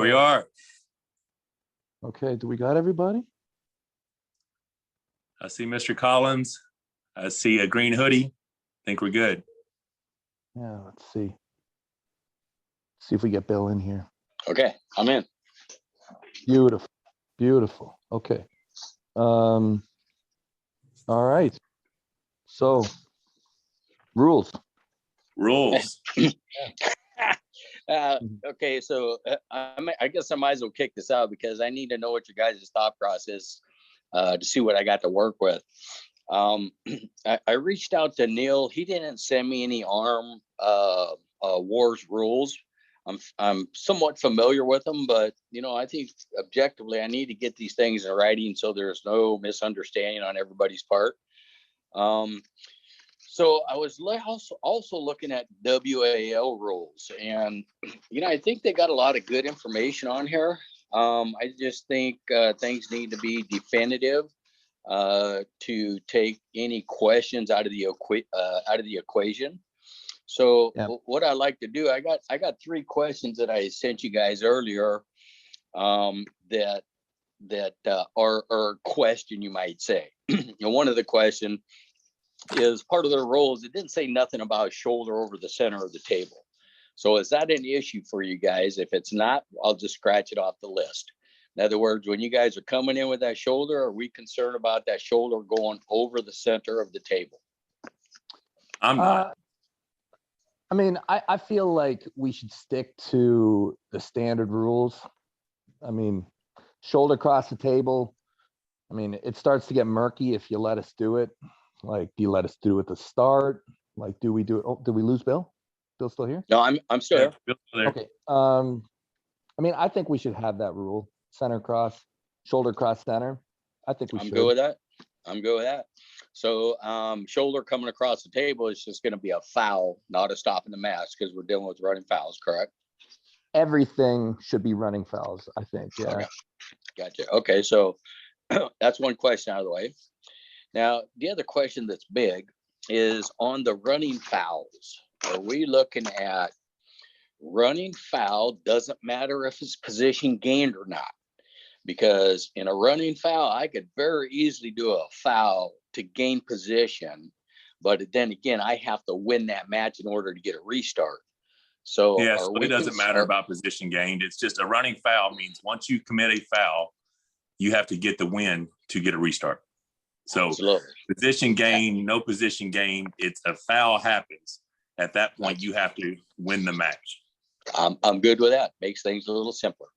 we are. Okay, do we got everybody? I see Mr. Collins. I see a green hoodie. I think we're good. Yeah, let's see. See if we get Bill in here. Okay, I'm in. Beautiful, beautiful. Okay. All right. So, rules. Rules. Okay, so I guess I might as well kick this out because I need to know what your guys' thought process to see what I got to work with. I reached out to Neil. He didn't send me any arm wars rules. I'm somewhat familiar with them, but I think objectively I need to get these things in writing so there's no misunderstanding on everybody's part. So I was also looking at WAL rules, and I think they got a lot of good information on here. I just think things need to be definitive to take any questions out of the equation. So what I like to do, I got 3 questions that I sent you guys earlier that are question, you might say. And one of the question is part of the rules. It didn't say nothing about shoulder over the center of the table. So is that an issue for you guys? If it's not, I'll just scratch it off the list. In other words, when you guys are coming in with that shoulder, are we concerned about that shoulder going over the center of the table? I'm not. I mean, I feel like we should stick to the standard rules. I mean, shoulder across the table. I mean, it starts to get murky if you let us do it. Like, do you let us do it at the start? Like, do we do it? Oh, did we lose Bill? Bill's still here? No, I'm still here. Bill's still there. Okay. I mean, I think we should have that rule. Center cross, shoulder cross center. I think we should. I'm good with that. I'm good with that. So shoulder coming across the table is just going to be a foul, not a stop in the match, because we're dealing with running fouls, correct? Everything should be running fouls, I think. Yeah. Okay. Gotcha. Okay, so that's one question out of the way. Now, the other question that's big is on the running fouls. Are we looking at running foul? Doesn't matter if it's position gained or not, because in a running foul, I could very easily do a foul to gain position, but then again, I have to win that match in order to get a restart. So yes, it doesn't matter about position gained. It's just a running foul means once you commit a foul, you have to get the win to get a restart. So absolutely. Position gain, no position gain. It's a foul happens. At that point, you have to win the match. I'm good with that. Makes things a little simpler.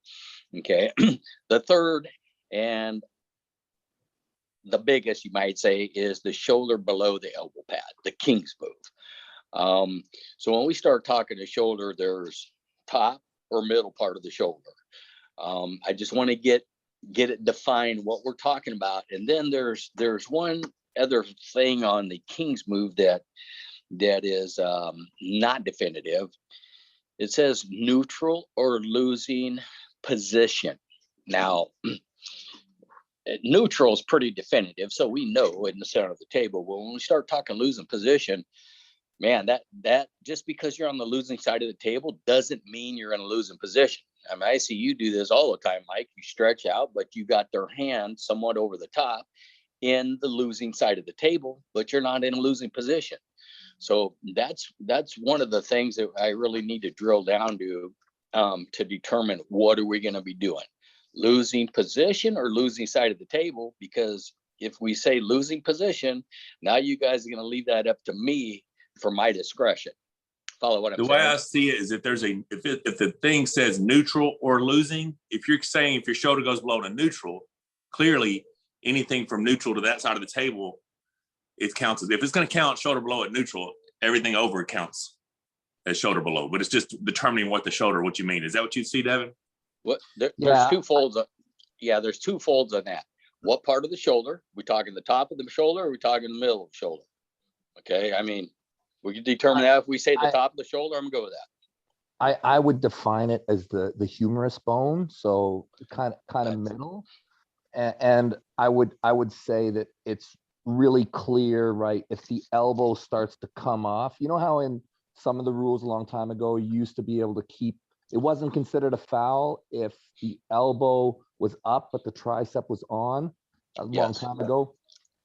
Okay. The third and the biggest, you might say, is the shoulder below the elbow pad, the king's move. So when we start talking the shoulder, there's top or middle part of the shoulder. I just want to get it defined what we're talking about. And then there's one other thing on the king's move that is not definitive. It says neutral or losing position. Now, neutral is pretty definitive, so we know in the center of the table. But when we start talking losing position, man, that just because you're on the losing side of the table doesn't mean you're in a losing position. I mean, I see you do this all the time, Mike. You stretch out, but you got their hand somewhat over the top in the losing side of the table, but you're not in a losing position. So that's one of the things that I really need to drill down to determine what are we going to be doing, losing position or losing side of the table. Because if we say losing position, now you guys are going to leave that up to me for my discretion. Follow what I'm saying? The way I see it is if the thing says neutral or losing, if you're saying if your shoulder goes below to neutral, clearly anything from neutral to that side of the table, it counts as, if it's going to count shoulder below at neutral, everything over it counts as shoulder below. But it's just determining what you mean. Is that what you see, Devon? What there's 2 folds. There's 2 folds on that. What part of the shoulder? We talking the top of the shoulder, or we talking the middle of the shoulder? Okay, I mean, we can determine that if we say the top of the shoulder. I'm going with that. I would define it as the humerus bone, so kind of middle, and I would say that it's really clear, right? If the elbow starts to come off, you know how in some of the rules a long time ago you used to be able to keep it wasn't considered a foul if the elbow was up, but the tricep was on a long Yes. time ago.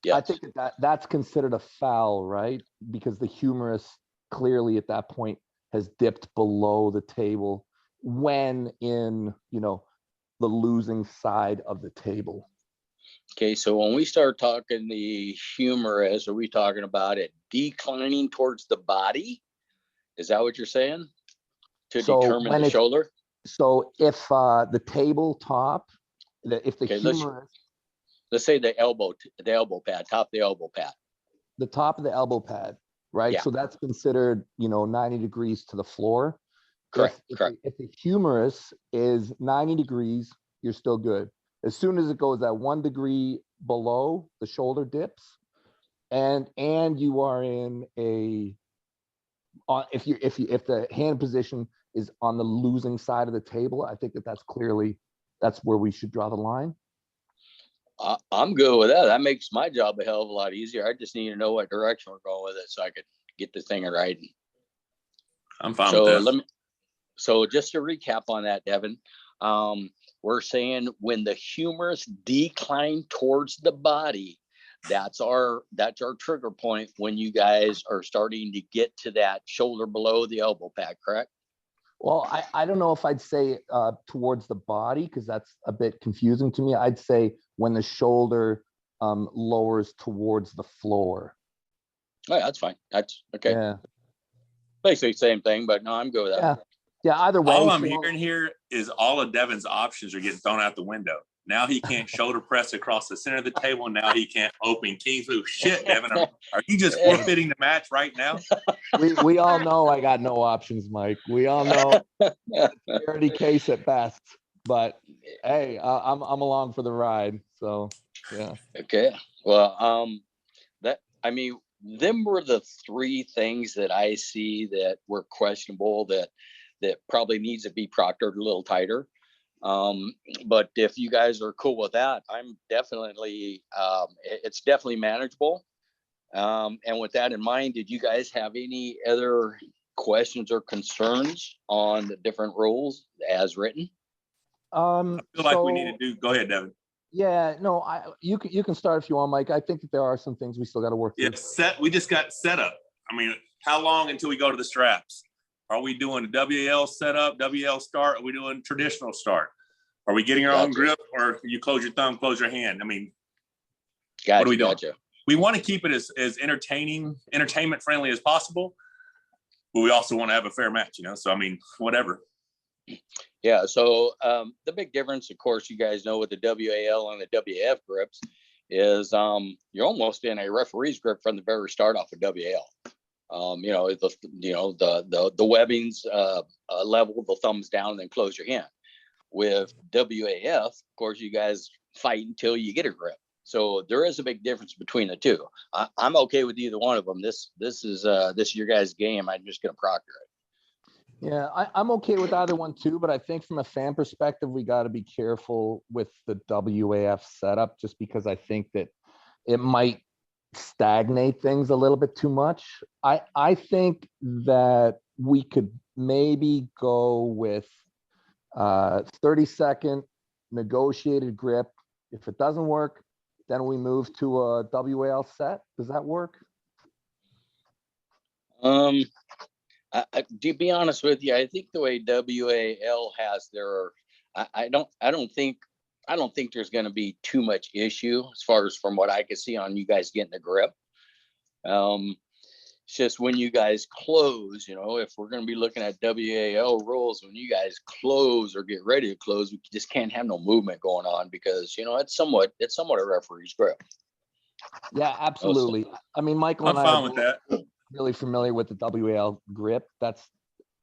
Yes. I think that's considered a foul, right? Because the humerus clearly at that point has dipped below the table when in, the losing side of the table. Okay, so when we start talking the humerus, are we talking about it declining towards the body? Is that what you're saying? To So determine when the shoulder? So if the tabletop, if the Okay, humerus, let's say the elbow pad, top of the elbow pad. the top of the elbow pad, right? Yeah. So that's considered, 90 degrees to the floor. Correct, If correct. the humerus is 90 degrees, you're still good. As soon as it goes that 1 degree below, the shoulder dips, and you are in a, if the hand position is on the losing side of the table, I think that's where we should draw the line. I'm good with that. That makes my job a hell of a lot easier. I just need to know what direction we're going with it so I could get the thing right. I'm fine with that. So just to recap on that, Devon, we're saying when the humerus decline towards the body, that's our trigger point when you guys are starting to get to that shoulder below the elbow pad, correct? Well, I don't know if I'd say towards the body, because that's a bit confusing to me. I'd say when the shoulder lowers towards the floor. Oh, that's fine. That's okay. Yeah. Basically same thing, but no, I'm good with that. Yeah. Yeah. Either way. All I'm hearing here is all of Devon's options are getting thrown out the window. Now he can't shoulder press across the center of the table. Now he can't open kings move. Shit, Devon, are you just forfeiting the match right now? We all know I got no options, Mike. We all know charity case at best. But hey, I'm along for the ride. So yeah. Okay. Well, them were the three things that I see that were questionable that probably needs to be proctored a little tighter. But if you guys are cool with that, I'm definitely, it's definitely manageable. And with that in mind, did you guys have any other questions or concerns on the different rules as written? I feel like we need to do, go ahead, Devon. Yeah, no, you can start if you want, Mike. I think that there are some things we still got to work through. We just got set up. I mean, how long until we go to the straps? Are we doing a WL setup, WL start? Are we doing traditional start? Are we getting our own grip, or you close your thumb, close your hand? I mean, what are we doing? We want to keep it as entertainment friendly as possible, but we also want to have a fair match, So, I mean, whatever. Yeah. So the big difference, of course, you guys know with the WAL and the WF grips is you're almost in a referee's grip from the very start off of WAL. The webbings level, the thumbs down, and then close your hand. With WAF, of course, you guys fight until you get a grip. So there is a big difference between the two. I'm okay with either one of them. This is your guys' game. I'm just going to proctor it. Yeah, I'm okay with either one too, but I think from a fan perspective, we got to be careful with the WAF setup, just because I think that it might stagnate things a little bit too much. I think that we could maybe go with 30-second negotiated grip. If it doesn't work, then we move to a WAL set. Does that work? To be honest with you, I think the way WAL has their, I don't think there's going to be too much issue as far as from what I can see on you guys getting a grip. It's just when you guys close, if we're going to be looking at WAL rules, when you guys close or get ready to close, we just can't have no movement going on because, it's somewhat a referee's grip. Yeah, absolutely. I mean, Michael and I'm I fine with that. Really familiar with the WAL grip.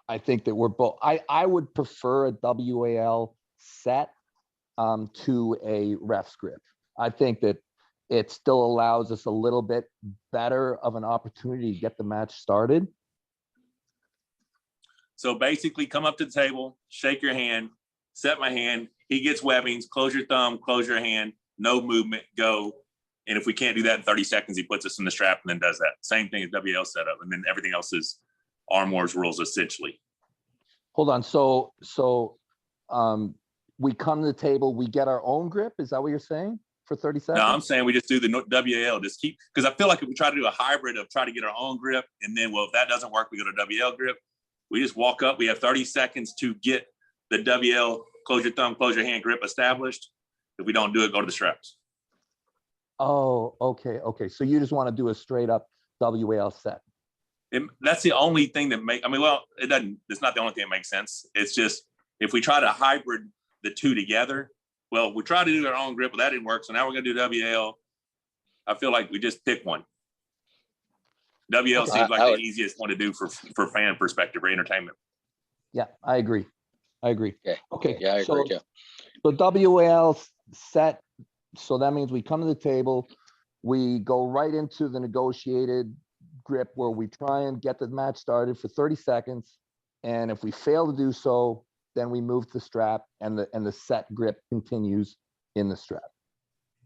I think that we're both, I would prefer a WAL set to a ref's grip. I think that it still allows us a little bit better of an opportunity to get the match started. So basically come up to the table, shake your hand, set my hand. He gets webbings, close your thumb, close your hand, no movement, go. And if we can't do that in 30 seconds, he puts us in the strap and then does that. Same thing as WL setup. And then everything else is Arm Wars rules, essentially. hold on. We come to the table, we get our own grip. Is that what you're saying for 30 seconds? No, I'm saying we just do the WL. Just keep, because I feel like if we try to do a hybrid of try to get our own grip, and then, well, if that doesn't work, we go to WL grip. We just walk up. We have 30 seconds to get the WL, close your thumb, close your hand grip established. If we don't do it, go to the straps. Oh, okay. So you just want to do a straight up WAL set. That's the only thing that it's not the only thing that makes sense. It's just, if we try to hybrid the two together, well, we tried to do our own grip, but that didn't work. So now we're going to do WL. I feel like we just pick one. WL seems like the easiest one to do for fan perspective or entertainment. Yeah, I agree. Okay. Yeah, I agree too. So WAL set. So that means we come to the table, we go right into the negotiated grip where we try and get the match started for 30 seconds. And if we fail to do so, then we move to the strap, and the set grip continues in the strap.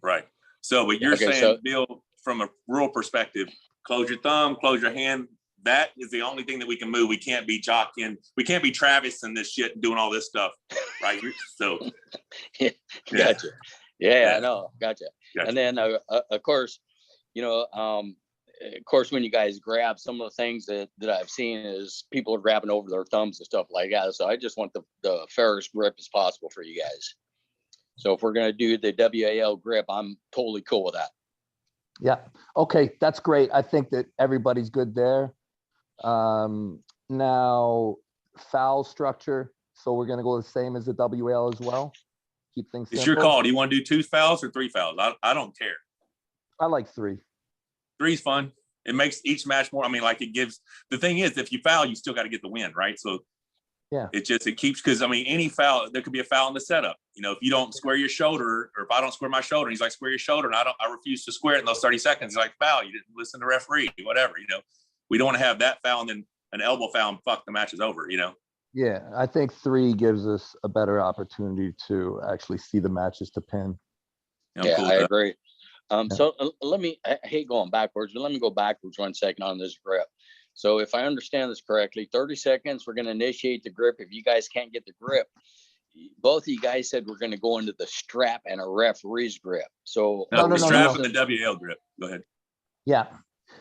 Right. So, but you're saying, Bill, from a rule perspective, close your thumb, close your hand. That is the only thing that we can move. We can't be jockeying. We can't be Travis and this shit and doing all this stuff, right? So, Gotcha. Yeah, I know. Gotcha. And then, of course, when you guys grab, some of the things that I've seen is people are grabbing over their thumbs and stuff like that. So I just want the fairest grip as possible for you guys. So if we're going to do the WAL grip, I'm totally cool with that. Yeah. Okay. That's great. I think that everybody's good there. Now, foul structure. So we're going to go the same as the WAL as well. Keep things simple. It's your call. Do you want to do 2 fouls or 3 fouls? I don't care. I like 3. 3's fun. It makes each match more. I mean, like, it gives, the thing is, if you foul, you still got to get the win, right? So yeah, it keeps, because I mean, any foul, there could be a foul in the setup. If you don't square your shoulder, or if I don't square my shoulder, he's like, square your shoulder, and I refuse to square it in those 30 seconds. He's like, foul, you didn't listen to referee, whatever, we don't want to have that foul and then an elbow foul and fuck, the match is over, Yeah, I think 3 gives us a better opportunity to actually see the matches to pin. Yeah, cool, I agree. So I hate going backwards, but let me go backwards 1 second on this grip. So if I understand this correctly, 30 seconds, we're going to initiate the grip. If you guys can't get the grip, both of you guys said we're going to go into the strap and a referee's grip. So the strap and the WL grip. Go ahead. Yeah.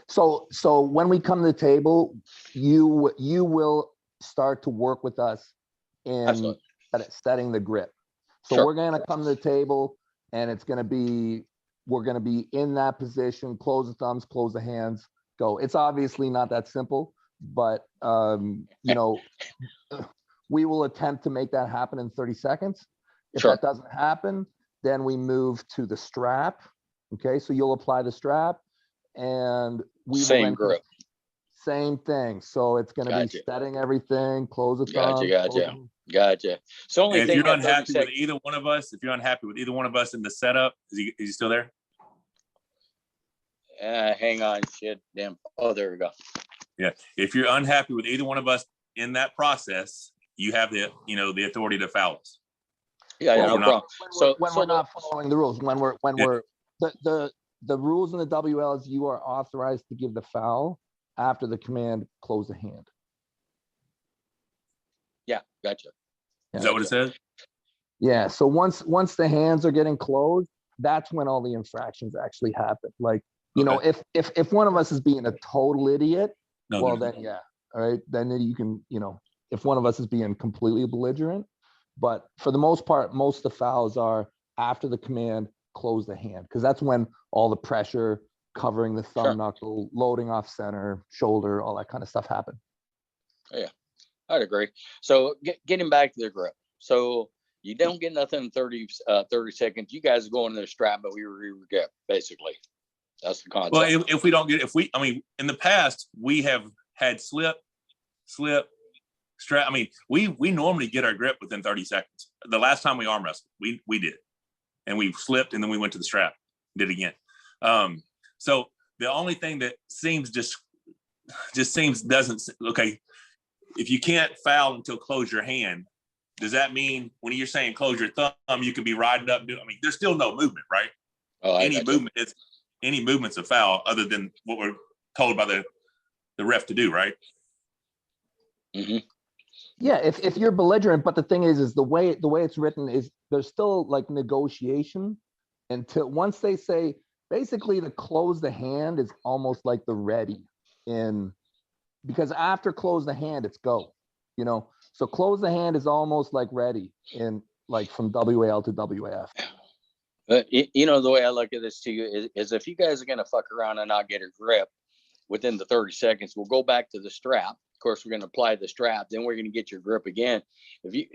So when we come to the table, you will start to work with us in setting the grip. So we're going to come to the table, and we're going to be in that position, close the thumbs, close the hands, go. It's obviously not that simple, but we will attempt to make that happen in 30 seconds. If that doesn't happen, then we move to the strap. Okay, so you'll apply the strap, and we same grip. Same thing. So it's going to be setting everything, close the thumb. Gotcha. So only if thing you're unhappy with either one of us, in the setup, is he still there? Hang on, shit, damn. Oh, there we go. Yeah, if you're unhappy with either one of us in that process, you have the authority to foul us. Yeah, no problem. So when we're not following the rules, when we're the rules in the WL is you are authorized to give the foul after the command close the hand. Yeah, gotcha. Is that what it says? Yeah. So once the hands are getting closed, that's when all the infractions actually happen. Like, if one of us is being a total idiot, then yeah, all right, then you can, if one of us is being completely belligerent. But for the most part, most of the fouls are after the command close the hand, because that's when all the pressure, covering the thumb knuckle, loading off center, shoulder, all that kind of stuff happen. Yeah, I'd agree. So getting back to the grip. So you don't get nothing in 30 seconds. You guys are going to the strap, but we grip, basically. That's the concept. Well, if we don't get, in the past, we have had slip, strap. I mean, we normally get our grip within 30 seconds. The last time we arm wrestled, we did. And we slipped, and then we went to the strap, did it again. So the only thing that seems doesn't, okay, if you can't foul until close your hand, does that mean when you're saying close your thumb, you could be riding up? There's still no movement, right? Oh, any movement's a foul other than what we're told by the ref to do, right? Mm-hmm. Yeah, if you're belligerent, but the thing is the way it's written is there's still like negotiation until once they say basically the close the hand is almost like the ready in because after close the hand it's go, you know. So close the hand is almost like ready in like from WAL to WAF. But you know, the way I look at this too is if you guys are gonna fuck around and not get a grip within the 30 seconds, we'll go back to the strap. Of course, we're gonna apply the strap, then we're gonna get your grip again. If you,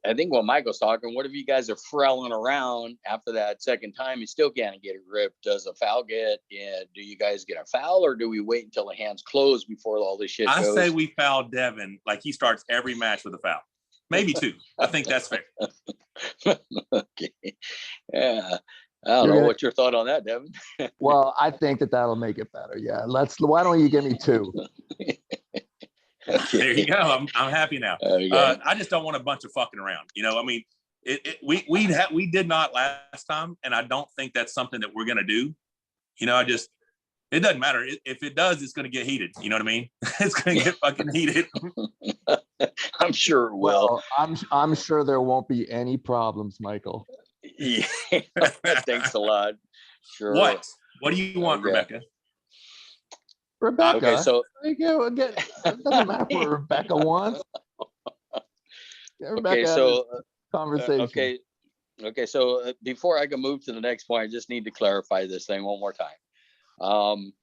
I think what Michael's talking, what if you guys are frailing around after that second time, you still can't get a grip? Does a foul get? Do you guys get a foul, or do we wait until the hands close before all this shit goes? I say we foul Devon like he starts every match with a foul, maybe 2. I think that's fair. Okay, yeah. I don't know. What's your thought on that, Devon? Well, I think that'll make it better. Yeah, why don't you give me 2? Okay. There you go. I'm happy now. I just don't want a bunch of fucking around. You know, I mean, we did not last time, and I don't think that's something that we're gonna do. You know, it doesn't matter. If it does, it's gonna get heated. You know what I mean? It's gonna get fucking heated. I'm sure it will. Well, I'm sure there won't be any problems, Michael. Yeah. Thanks a lot. Sure. What do you want, Rebecca? Rebecca. Okay, so it doesn't matter what Rebecca wants. Rebecca, okay, so conversation. Okay, so before I can move to the next point, I just need to clarify this thing one more time.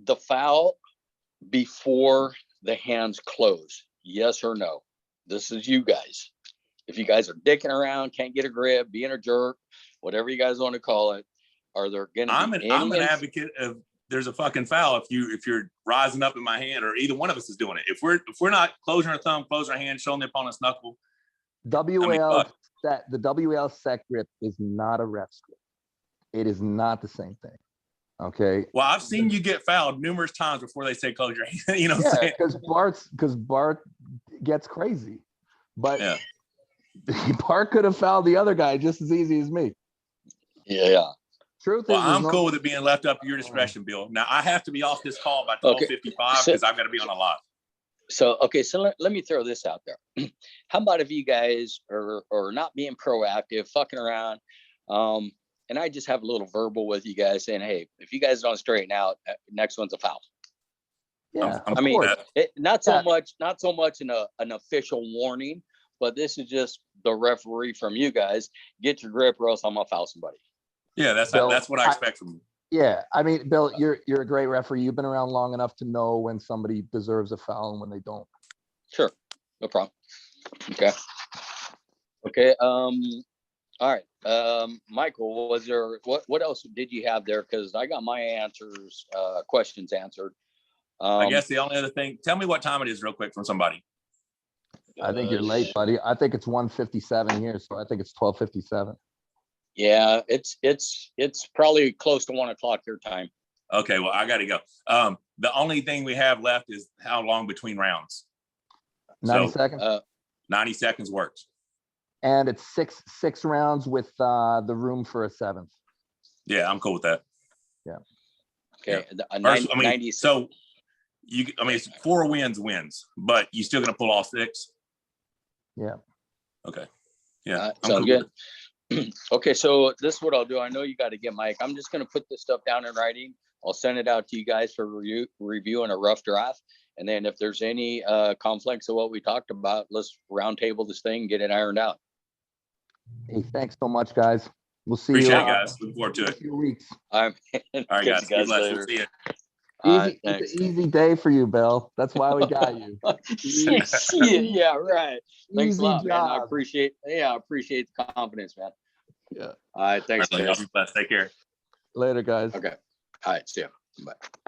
The foul before the hands close, yes or no? This is you guys. If you guys are dicking around, can't get a grip, being a jerk, whatever you guys want to call it, are there gonna be I'm an advocate of there's a fucking foul if you're rising up in my hand, or either one of us is doing it. If we're not closing our thumb, closing our hand, showing the opponent's knuckle. WL the WL set grip is not a ref's grip. It is not the same thing. Okay. Well, I've seen you get fouled numerous times before they say close your hand. You know what I'm saying? Because Bart gets crazy. But yeah. Bart could have fouled the other guy just as easy as me. Yeah. Truth well, is, I'm cool with it being left up to your discretion, Bill. Now I have to be off this call by 12:55 because I've got to be on a lot. So let me throw this out there. How about if you guys are not being proactive, fucking around, and I just have a little verbal with you guys saying, hey, if you guys don't straighten out, next one's a foul. Yeah, I mean, not so much an official warning, but this is just the referee from you guys. Get your grip, or else I'm gonna foul somebody. Yeah, that's what I expect from you. Yeah, I mean, Bill, you're a great referee. You've been around long enough to know when somebody deserves a foul and when they don't. Sure, no problem. Okay. All right. Michael, was there what else did you have there? Because I got my questions answered. I guess the only other thing, tell me what time it is real quick from somebody. I think you're late, buddy. I think it's 1:57 here, so I think it's 12:57. Yeah, it's probably close to 1 o'clock your time. Okay, well, I got to go. The only thing we have left is how long between rounds. 90 seconds. 90 seconds works. And it's six rounds with the room for a 7th. Yeah, I'm cool with that. Yeah. Okay. Yeah. 90. So it's 4 wins, but you still gonna pull all 6? Yeah. Okay. Yeah. Sounds good. Okay, so this is what I'll do. I know you got to get Mike. I'm just going to put this stuff down in writing. I'll send it out to you guys for review in a rough draft. And then if there's any conflicts of what we talked about, let's round table this thing and get it ironed out. Hey, thanks so much, guys. We'll see Appreciate you. It, guys. Looking forward to it. A few weeks. All right, guys. Be blessed. We'll see you. It's an easy day for you, Bill. That's why we got you. Yeah, right. Thanks a lot, job. man. I appreciate the confidence, man. Yeah. All right. Thanks. All right, be blessed. Take care. Later, guys. Okay. All right. See ya. Bye.